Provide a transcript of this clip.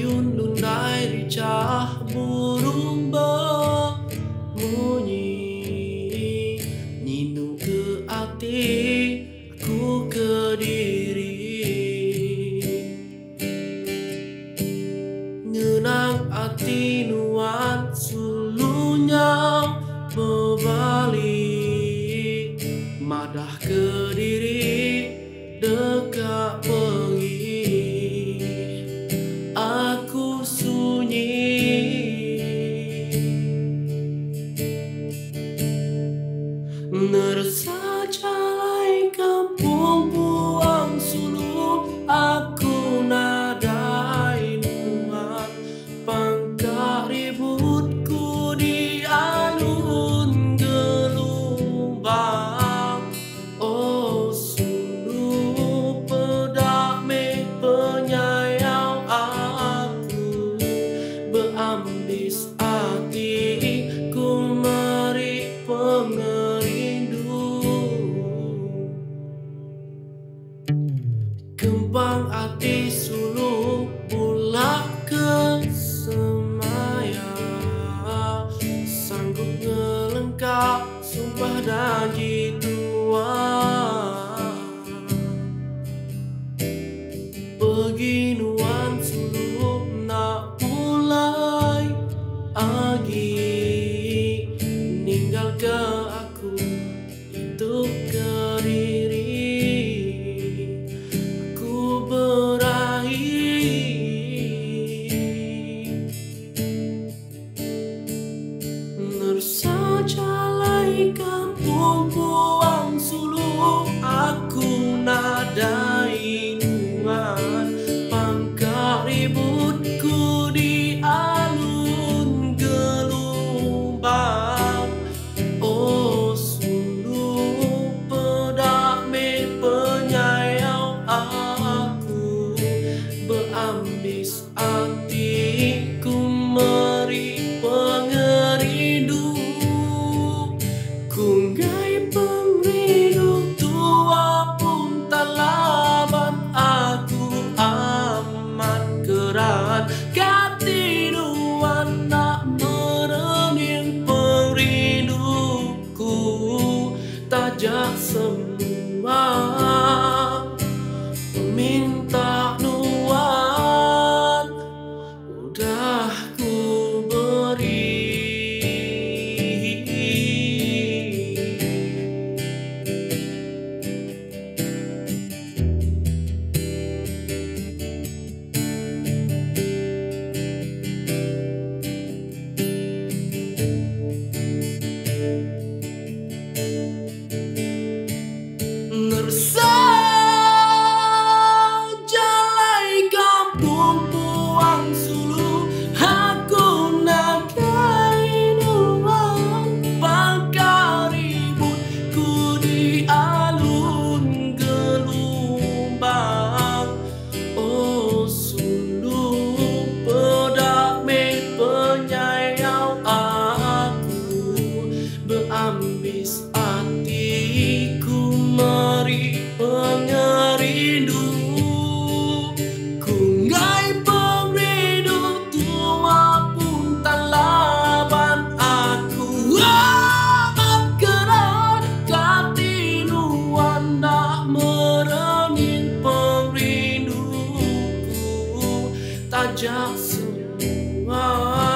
ayun lunai ricah burung berbunyi, ninu ke ati aku kediri, ngenang ati nuan sulunya berbalik, madah kediri dekat pergi, aku sunyi. Nersa jalai kampung buang sulu, aku nadai nuan pangkak ributku di alun gelombang. Oh sulu pedak me penyayang aku, beambis hati ku meri pengerindu, kembang hati sulu pula ke semaya, sanggup ngelengkap sumpah janji tua, pergi nuan sulu nak mulai agi, ninggal ke aku itu kediri, aku berakhir. Nersa jalai kampung buang sulu, aku nadai nuan pangkak ributku di alun gelombang. Oh sulu pedak me penyayang aku, beambis hatiku meri pengerindu, kunggai pengrindu tua pun talaban aku amat kerat, katiduan nak merening perinduku, tajak semua minta nuan udah ku beri. Nersa jalai kampung buang sulu, aku nadai nuan pangkak ributku di alun gelombang. Oh sulu pedak me penyayang aku, beambis hatiku meri pengerindu, kunggai pengrindu tua pun talaban aku amat kerat, katiduan nak merening perinduku, tajak semua